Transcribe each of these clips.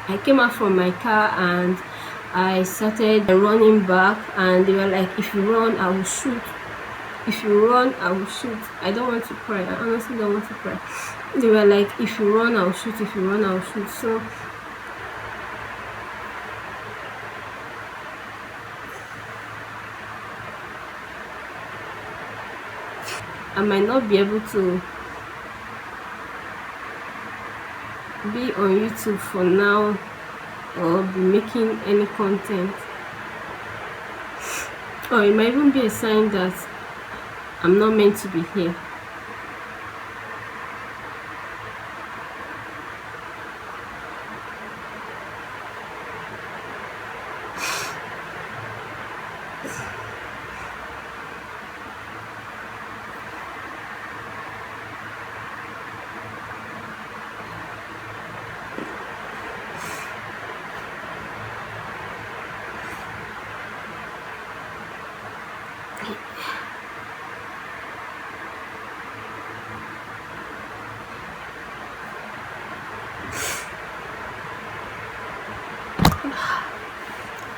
I came out from my car and I started running back, and they were like, if you run I will shoot, if you run I will shoot. I don't want to cry, I honestly don't want to cry. They were like, if you run I'll shoot, if you run I'll shoot. So I might not be able to be on YouTube for now or be making any content, or it might even be a sign that I'm not meant to be here.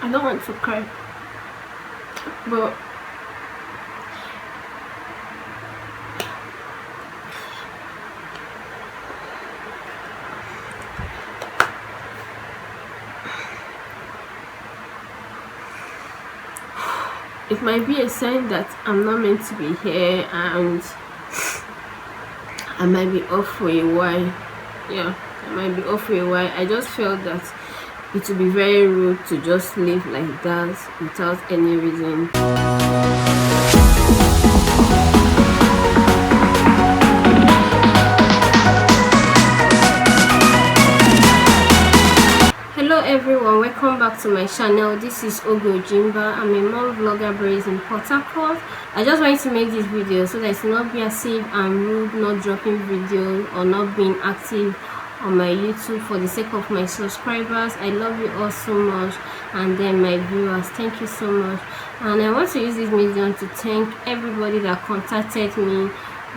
I don't want to cry, but it might be a sign that I'm not meant to be here, and I might be off for a while. Yeah, I might be off for a while. I just felt that it would be very rude to just live like that without any reason. Hello everyone, welcome back to my channel. This is Ogeojimba. I'm a mom vlogger based in Port Harcourt. I just wanted to make this video so that it's not be as if I'm rude, not dropping videos or not being active on my YouTube for the sake of my subscribers. I love you all so much, and then my viewers, thank you so much. And I want to use this medium to thank everybody that contacted me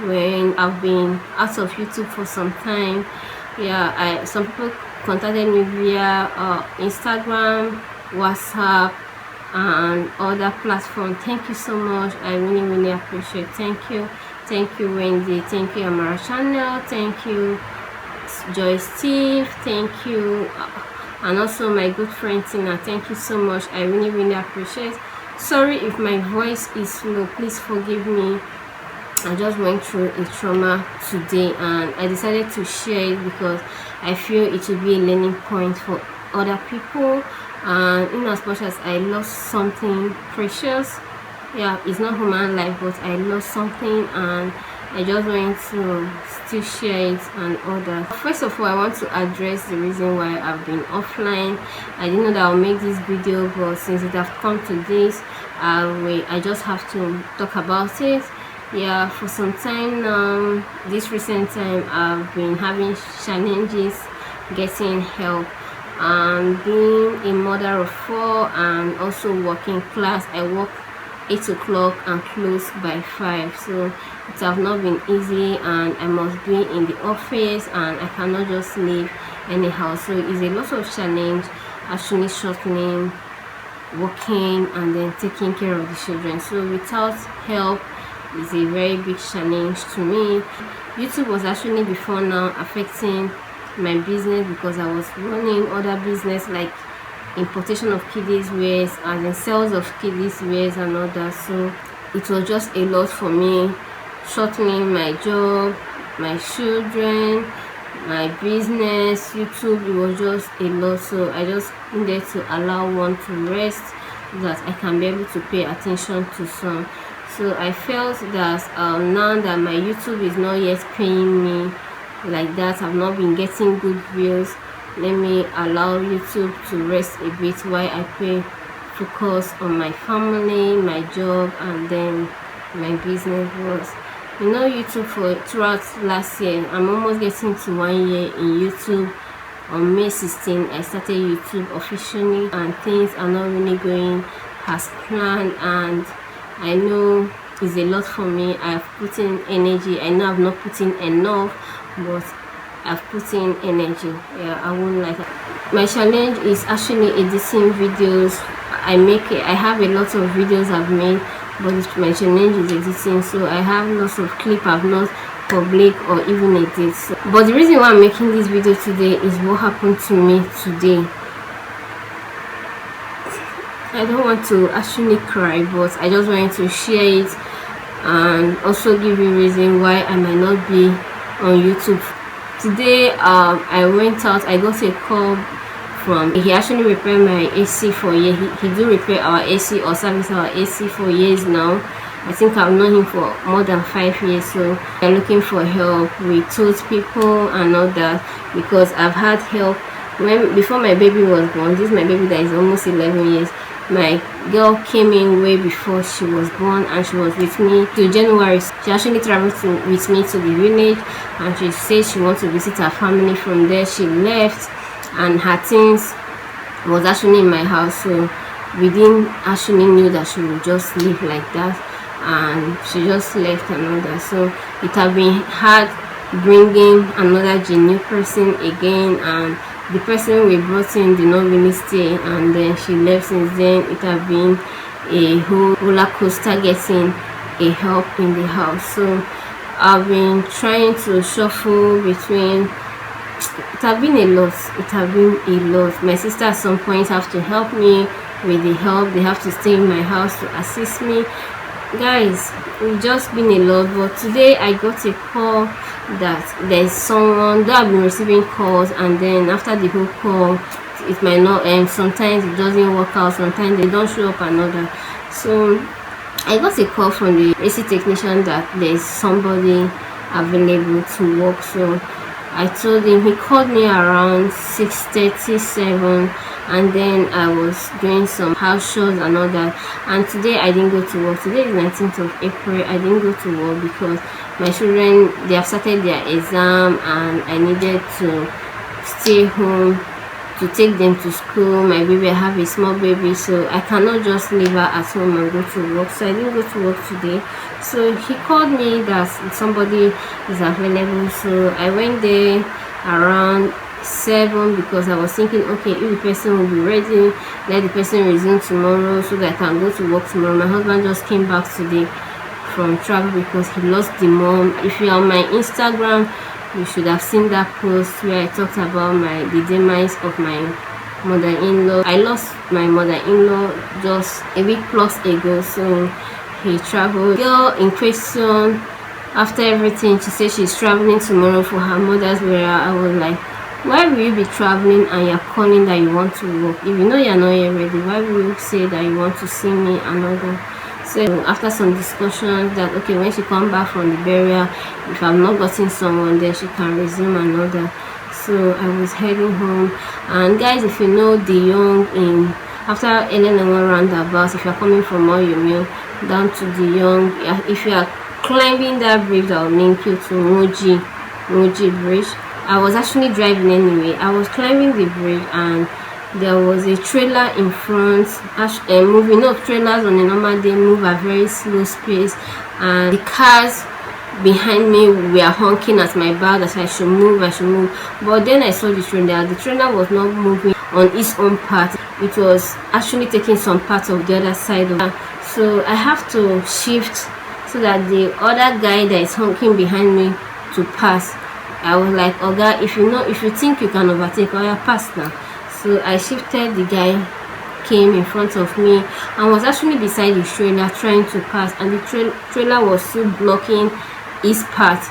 when I've been out of YouTube for some time. Yeah, some people contacted me via Instagram, WhatsApp, and other platforms. Thank you so much. I really appreciate. Thank you Wendy, thank you Amara Channel, thank you Joy Steve, thank you, and also my good friend Tina. Thank you so much. I really appreciate. Sorry if my voice is low, please forgive me. I just went through a trauma today and I decided to share it because I feel it will be a learning point for other people. And in as much as I lost something precious, yeah, it's not human life, but I lost something and I just want to still share it and all that. First of all, I want to address the reason why I've been offline. I didn't know that I'll make this video, but since it has come to this, I just have to talk about it. Yeah, for some time now, this recent time, I've been having challenges getting help. And being a mother of 4 and also working class, I work 8 o'clock and close by 5, so it have not been easy, and I must be in the office and I cannot just leave anyhow. So it's a lot of challenge actually shuttling, working, and then taking care of the children. So without help is a very big challenge to me. YouTube was actually before now affecting my business because I was running other business like importation of kiddies wears and then sales of kiddies wears and all that. So it was just a lot for me, shuttling my job, my children, my business, YouTube. It was just a lot, so I just needed to allow one to rest so that I can be able to pay attention to some. So I felt that now that my YouTube is not yet paying me like that, I've not been getting good views, let me allow YouTube to rest a bit while I focus on my family, my job, and then my business was, you know, YouTube throughout last year. I'm almost getting to 1 year in YouTube. On May 16 I started YouTube officially, and things are not really going as planned, and I know it's a lot for me. I've put in energy. I know I've not put in enough, but I've put in energy. Yeah, I won't like it. my challenge is actually editing videos. I have a lot of videos I've made, but my challenge is editing, so I have lots of clip I've not public or even edit. But the reason why I'm making this video today is what happened to me today. I don't want to actually cry, but I just wanted to share it and also give you a reason why I might not be on YouTube. Today I went out. I got a call from, he actually repaired my AC for a year. He do repair our AC or service our AC for years now. I think I've known him for more than 5 years. So I'm looking for help. We told people and all that, because I've had help before my baby was born. This is my baby that is almost 11 years. My girl came in way before she was born, and she was with me till January. She actually traveled with me to the village, and she said she wants to visit her family. From there she left, and her things was actually in my house, so we didn't actually knew that she would just leave like that, and she just left and all that. So it had been hard bringing another new person again, and the person we brought in did not really stay, and then she left. Since then it has been a whole roller coaster getting a help in the house. So I've been trying to shuffle between. It has been a lot. It has been a lot. My sister at some point have to help me with the help. They have to stay in my house to assist me. Guys, it's just been a lot. But today I got a call that there's someone that I've been receiving calls, and then after the whole call it might not end. Sometimes it doesn't work out, sometimes they don't show up another. So I got a call from the AC technician that there's somebody available to work. So I told him. He called me around 6:37, and then I was doing some house chores and all that. And today I didn't go to work. Today is 19th of April. I didn't go to work because my children, they have started their exam, and I needed to stay home to take them to school. My baby, I have a small baby, so I cannot just leave her at home and go to work. So I didn't go to work today. So he called me that somebody is available. So I went there around 7, because I was thinking, okay, if the person will be ready, let the person resume tomorrow so that I can go to work tomorrow. My husband just came back today from travel because he lost the mom. If you're on my Instagram, you should have seen that post where I talked about the demise of my mother-in-law. I lost my mother-in-law just a week plus ago. So he traveled. The girl in question, after everything, she said she's traveling tomorrow for her mother's burial. I was like, why will you be traveling and you're calling that you want to work? If you know you're not yet ready, why will you say that you want to see me and all that? So after some discussions, that okay, when she come back from the burial, if I'm not gotten someone, then she can resume and all that. So I was heading home. And guys, if you know the young in after LN1 roundabout, if you're coming from Oyomio down to the young, if you are climbing that bridge that will link you to Moji bridge, I was actually driving anyway. I was climbing the bridge, and there was a trailer in front moving up. Trailers on a normal day move at very slow pace, and the cars behind me were honking at my back that I should move. But then I saw the trailer was not moving on its own part. It was actually taking some part of the other side of it. So I have to shift so that the other guy that is honking behind me to pass. I was like, Oga, if you think you can overtake, Oga, pass now. So I shifted. The guy came in front of me and was actually beside the trailer trying to pass, and the trailer was still blocking his path.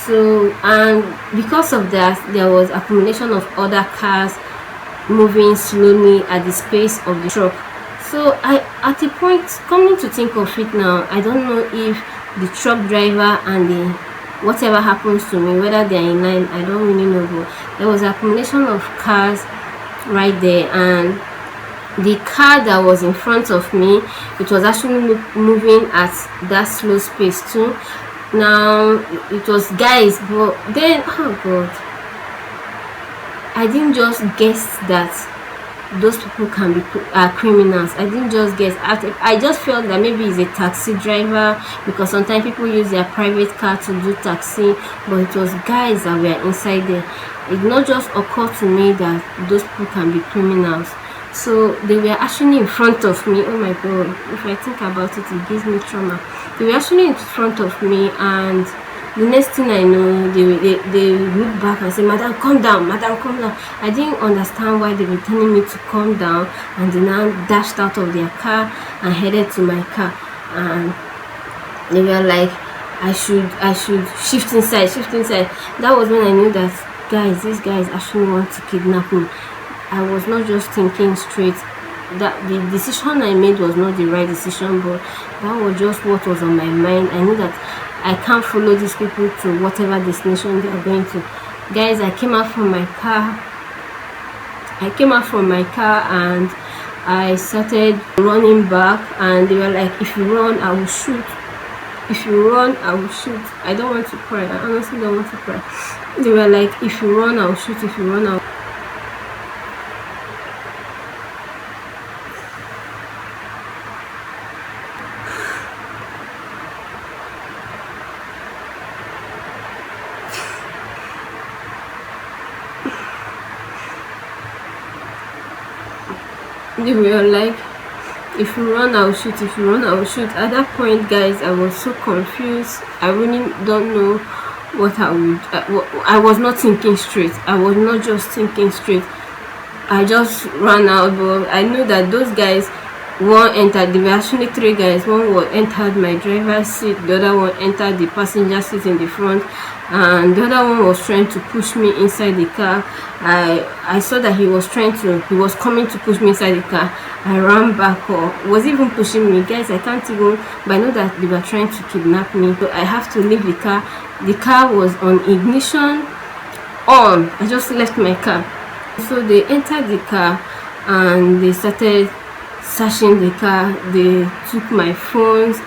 So, and because of that, there was accumulation of other cars moving slowly at the space of the truck. So at a point, coming to think of it now, I don't know if the truck driver and the whatever happens to me, whether they're in line, I don't really know, but there was accumulation of cars right there, and the car that was in front of me, it was actually moving at that slow pace too. Now it was guys, but then, oh god, I didn't just guess that those people can be criminals. I didn't just guess. I just felt that maybe he's a taxi driver, because sometimes people use their private car to do taxi, but it was guys that were inside there. It not just occurred to me that those people can be criminals. So they were actually in front of me. Oh my god, if I think about it, it gives me trauma. They were actually in front of me, and the next thing I know, they look back and say, "Madam, calm down, madam, calm down." I didn't understand why they were telling me to calm down, and they now dashed out of their car and headed to my car, and they were like, I should shift inside. That was when I knew that, guys, these guys actually want to kidnap me. I was not just thinking straight. That the decision I made was not the right decision, but that was just what was on my mind. I knew that I can't follow these people to whatever destination they are going to. Guys, I came out from my car and I started running back, and they were like, "If you run, I will shoot. If you run, I will shoot." I don't want to cry. I honestly don't want to cry. They were like, "If you run, I will shoot. If you run, I will..." They were like, "If you run, I will shoot. If you run, I will shoot." At that point, guys, I was so confused. I really don't know what I would. I was not thinking straight. I was not just thinking straight. I just ran out, but I knew that those guys, one entered. There were actually three guys. One was entered my driver's seat. The other one entered the passenger seat in the front, and the other one was trying to push me inside the car. I saw that he was coming to push me inside the car. I ran back, or was even pushing me. Guys, I can't even, but I know that they were trying to kidnap me, so I have to leave the car. The car was on ignition on. I just left my car. So they entered the car and they started searching the car. They took my phones.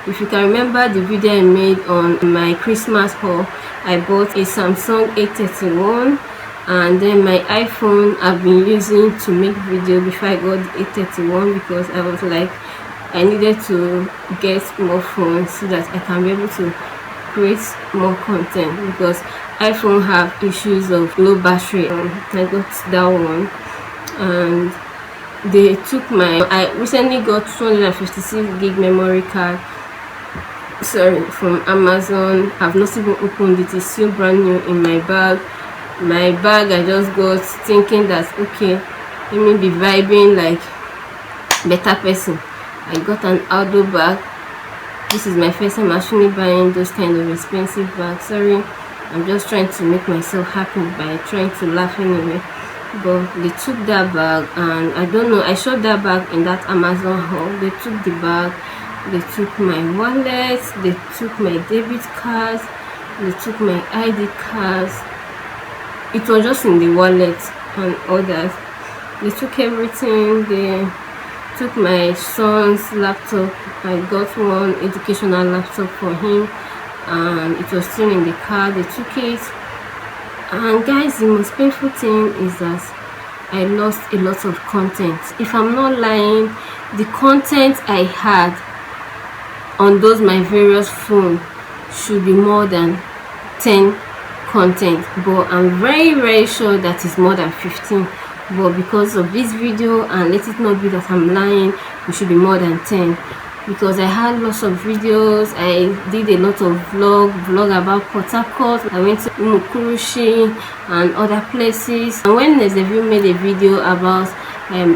If you can remember the video I made on my Christmas haul, I bought a Samsung A31, and then my iPhone I've been using to make video before I got the A31, because I was like, I needed to get more phones so that I can be able to create more content, because iPhone have issues of low battery. I got that one, and they took I recently got 256 gig memory card, from Amazon. I've not even opened it. It's still brand new in my bag. I just got thinking that, okay, let me be vibing like better person. I got an outdoor bag. This is my first time actually buying those kind of expensive bags. Sorry, I'm just trying to make myself happy by trying to laugh anyway. But they took that bag, and I don't know, I showed that bag in that Amazon haul. They took the bag, they took my wallet, they took my debit cards, they took my ID cards. It was just in the wallet and all that. They took everything. They took my son's laptop. I got one educational laptop for him, and it was still in the car. They took it. And guys, the most painful thing is that I lost a lot of content. If I'm not lying, the content I had on my various phones should be more than 10 content, but I'm very sure that it's more than 15. But because of this video, and let it not be that I'm lying, it should be more than 10, because I had lots of videos. I did a lot of vlog about Port Harcourt. I went to Umukurushi and other places, and when Nezeview made a video about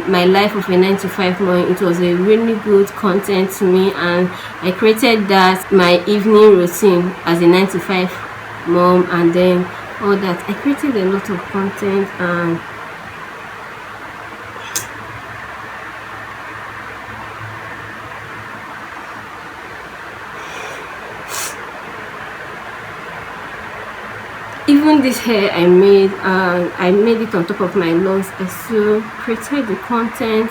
my life of a 9-to-5 mom, it was a really good content to me, and I created that my evening routine as a 9-to-5 mom, and then all that. I created a lot of content, and even this hair I made it on top of my nose. I still created the content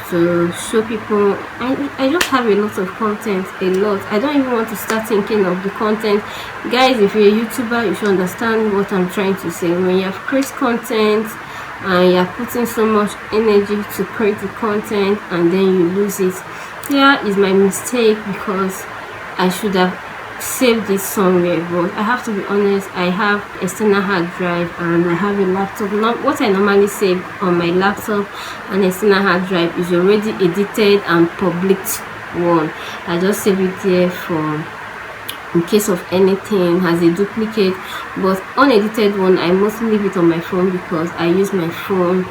to show people. I just have a lot of content, a lot. I don't even want to start thinking of the content. Guys, if you're a YouTuber, you should understand what I'm trying to say. When you have create content and you're putting so much energy to create the content and then you lose it. Here is my mistake, because I should have saved it somewhere, but I have to be honest, I have external hard drive and I have a laptop. Now what I normally save on my laptop and external hard drive is already edited and published one. I just save it there for in case of anything as a duplicate, but unedited one I mostly leave it on my phone, because I use my phone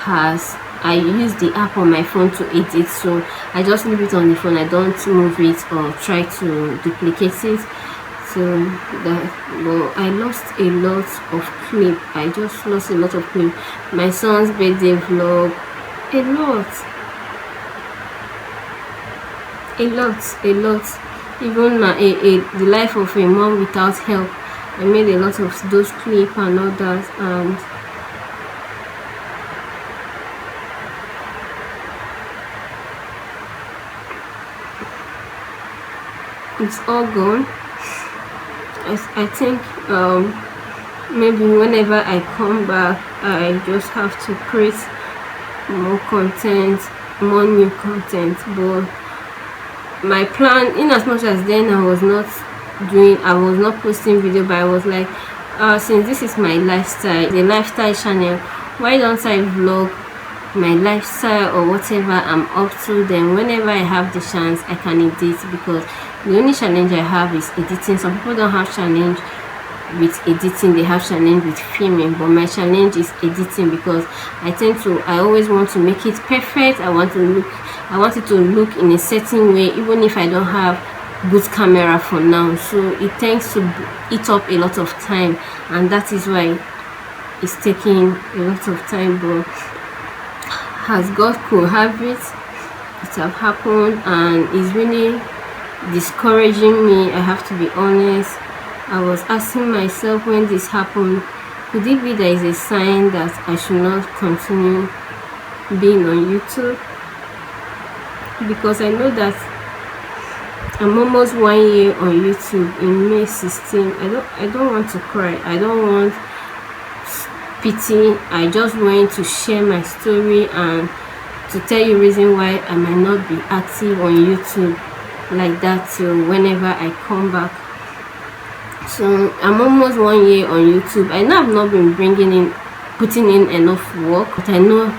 as I use the app on my phone to edit, so I just leave it on the phone. I don't move it or try to duplicate it. So that, well, I lost a lot of clip. I just lost a lot of clip. My son's birthday vlog, a lot. Even the life of a mom without help, I made a lot of those clips and all that, and it's all gone. I think maybe whenever I come back, I just have to create more content, more new content. But my plan, in as much as then I was not posting video, but I was like, since this is my lifestyle, the lifestyle channel, why don't I vlog my lifestyle or whatever I'm up to? Then whenever I have the chance, I can edit, because the only challenge I have is editing. Some people don't have challenge with editing, they have challenge with filming, but my challenge is editing, because I always want to make it perfect. I want it to look in a certain way, even if I don't have good camera for now. So it tends to eat up a lot of time, and that is why it's taking a lot of time. But as God could have it have happened, and it's really discouraging me. I have to be honest. I was asking myself, when this happened, could it be there is a sign that I should not continue being on YouTube? Because I know that I'm almost 1 year on YouTube in May 16. I don't want to cry. I don't want pity. I just want to share my story and to tell you reason why I might not be active on YouTube like that till whenever I come back. So I'm almost 1 year on YouTube. I know I've not been putting in enough work, but I know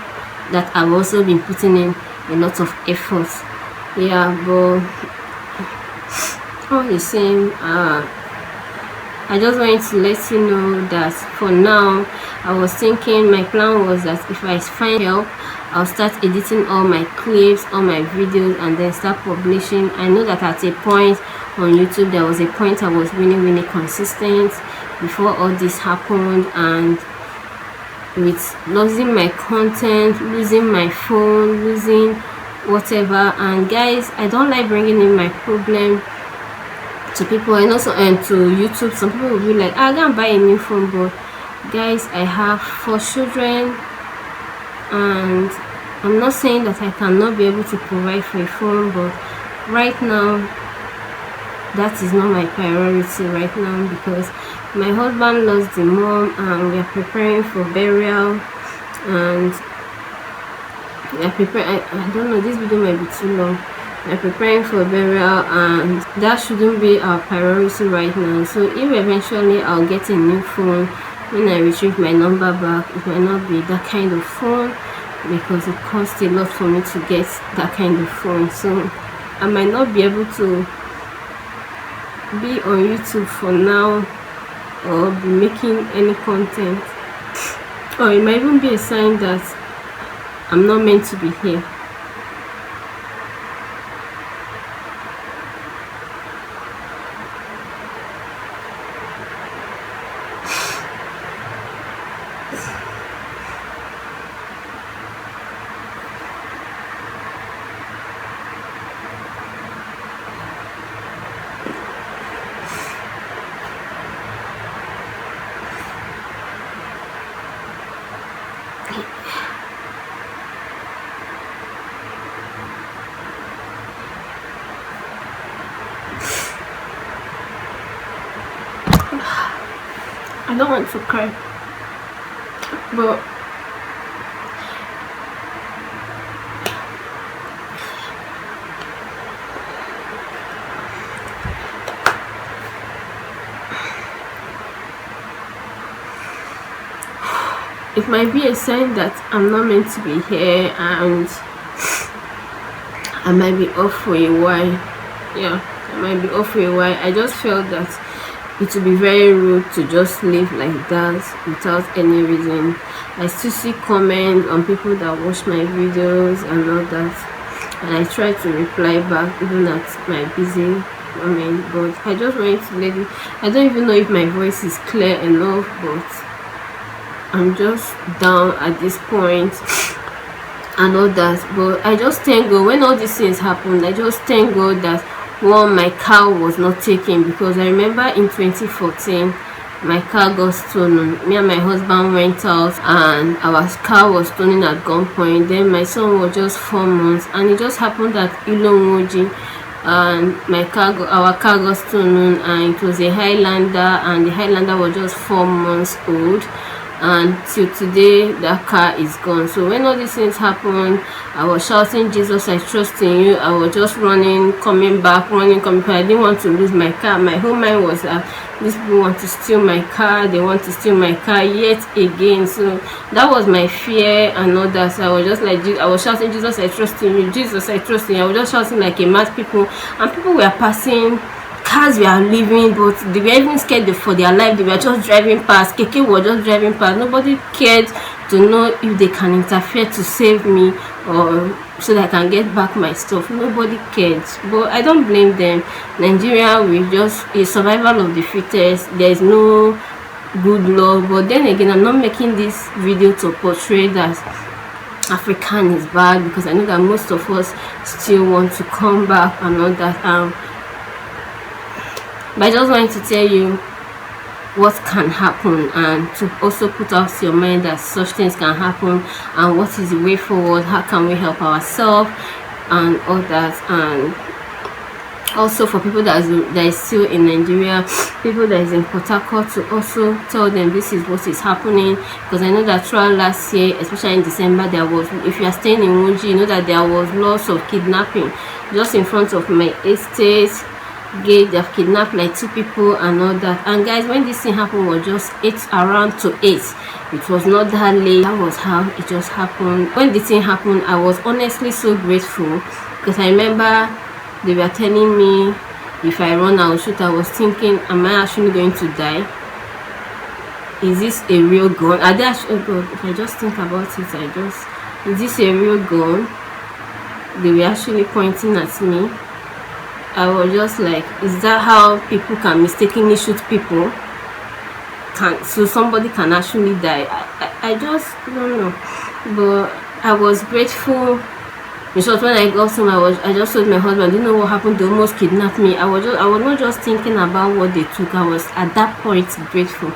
that I've also been putting in a lot of effort. Yeah, but all the same, I just wanted to let you know that for now, I was thinking, my plan was that if I find help, I'll start editing all my clips, all my videos, and then start publishing. I know that at a point on YouTube, there was a point I was really consistent before all this happened, and with losing my content, losing my phone, losing whatever. And guys, I don't like bringing in my problem to people, and also to YouTube. Some people will be like, I can't buy a new phone, but guys, I have 4 children, and I'm not saying that I cannot be able to provide for a phone, but right now that is not my priority right now, because my husband lost the mom and we are preparing for burial, and we are preparing, I don't know, this video might be too long. We are preparing for burial, and that shouldn't be our priority right now. So if eventually I'll get a new phone when I retrieve my number back, it might not be that kind of phone, because it costs a lot for me to get that kind of phone. So I might not be able to be on YouTube for now or be making any content, or it might even be a sign that I'm not meant to be here. I don't want to cry, but it might be a sign that I'm not meant to be here, and I might be off for a while. Yeah, I might be off for a while. I just felt that it would be very rude to just leave like that without any reason. I still see comments on people that watch my videos and all that, and I try to reply back even at my busy moment, but I just wanted to let it. I don't even know if my voice is clear enough, but I'm just down at this point and all that. But I just thank God when all these things happened. I just thank God that one, my car was not taken, because I remember in 2014 my car got stolen. Me and my husband went out and our car was stolen at Gunpoint. Then my son was just 4 months, and it just happened at Ilonwoji, and our car got stolen, and it was a Highlander, and the Highlander was just 4 months old, and till today that car is gone. So when all these things happened, I was shouting, Jesus, I trust in you. I was just running, coming back, running, coming back. I didn't want to lose my car. My whole mind was that these people want to steal my car, they want to steal my car yet again. So that was my fear and all that. So I was just like, I was shouting, Jesus, I trust in you, Jesus, I trust in you. I was just shouting like a mad people, and people were passing, cars were leaving, but they were even scared for their life. They were just driving past. Keke was just driving past. Nobody cared to know if they can interfere to save me or so that I can get back my stuff. Nobody cared, but I don't blame them. Nigeria, we just a survival of the fittest. There is no good law. But then again, I'm not making this video to portray that African is bad, because I know that most of us still want to come back and all that. But I just wanted to tell you what can happen, and to also put out your mind that such things can happen, and what is the way forward, how can we help ourselves and all that. And also for people that is still in Nigeria, people that is in Port Harcourt, to also tell them this is what is happening, because I know that throughout last year, especially in December, there was, if you are staying in Woji, you know that there was lots of kidnapping just in front of my estate gate. They've kidnapped like 2 people and all that. And guys, when this thing happened was just around to 8. It was not that late. That was how it just happened. When this thing happened, I was honestly so grateful, because I remember they were telling me if I run I will shoot. I was thinking, am I actually going to die? Is this a real gun? Are they actually, oh God, if I just think about it, is this a real gun? They were actually pointing at me. I was just like, is that how people can mistakenly shoot people? So somebody can actually die? I just don't know. But I was grateful. In short, when I got home, I just told my husband, you know what happened? They almost kidnapped me. I was not just thinking about what they took. I was at that point grateful.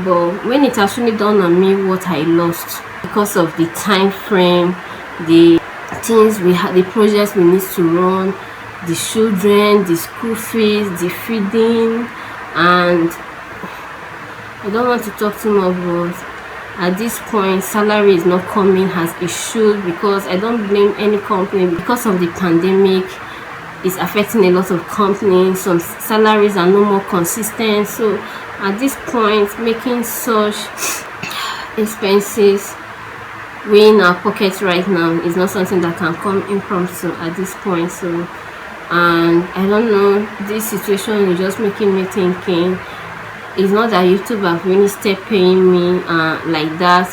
But when it actually dawned on me what I lost, because of the time frame, the things we had, the projects we need to run, the children, the school fees, the feeding, and I don't want to talk too much, but at this point salary is not coming as it should, because I don't blame any company. Because of the pandemic, it's affecting a lot of companies. Some salaries are no more consistent. So at this point, making such expenses weighing our pockets right now is not something that can come impromptu at this point. So and I don't know, this situation is just making me thinking, it's not that YouTube have really stopped paying me like that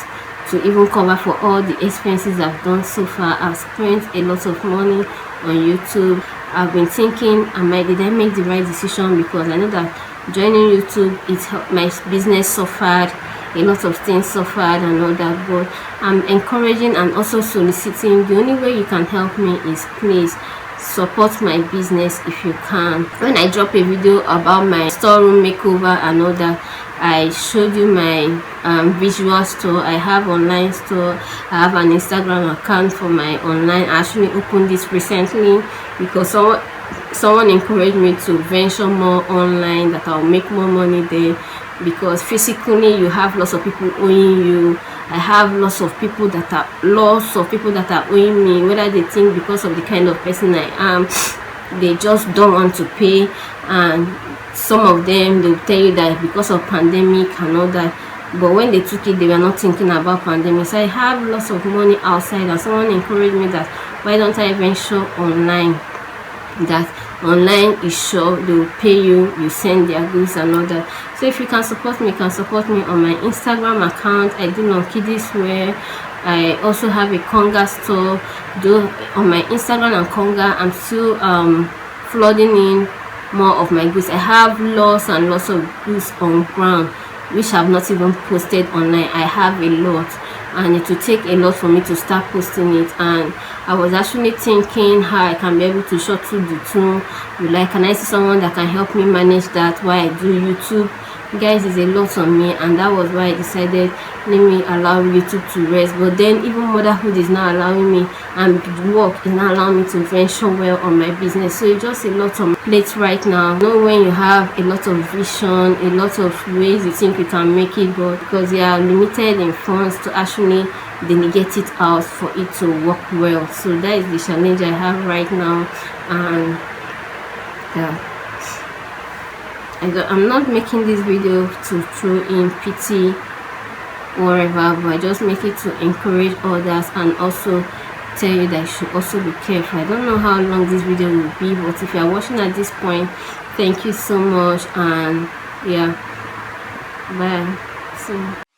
to even cover for all the expenses I've done so far. I've spent a lot of money on YouTube. I've been thinking, did I make the right decision? Because I know that joining YouTube, it helped my business suffered, a lot of things suffered and all that. But I'm encouraging and also soliciting, the only way you can help me is please support my business if you can. When I drop a video about my storeroom makeover and all that, I showed you my visual store. I have online store. I have an Instagram account for my online. I actually opened this recently because someone encouraged me to venture more online, that I'll make more money there, because physically you have lots of people owing you. I have lots of people that are owing me, whether they think because of the kind of person I am, they just don't want to pay. And some of them, they'll tell you that because of pandemic and all that, but when they took it, they were not thinking about pandemic. So I have lots of money outside, and someone encouraged me that why don't I venture online, that online is sure they will pay you, you send their goods and all that. So if you can support me, you can support me on my Instagram account. I do on Kiddies where I also have a Conga store. Though on my Instagram and Conga, I'm still flooding in more of my goods. I have lots and lots of goods on ground which I've not even posted online. I have a lot, and it will take a lot for me to start posting it. And I was actually thinking how I can be able to shuttle the two. Like, can I see someone that can help me manage that while I do YouTube? Guys, is a lot on me, and that was why I decided, let me allow YouTube to rest. But then even motherhood is not allowing me, and work is not allowing me to venture well on my business. So it's just a lot on my plate right now. You know, when you have a lot of vision, a lot of ways you think you can make it, but because you are limited in funds to actually delegate it out for it to work well. So that is the challenge I have right now. And yeah, I'm not making this video to throw in pity whatever, but I just make it to encourage others and also tell you that you should also be careful. I don't know how long this video will be, but if you are watching at this point, thank you so much, and yeah, bye. See you.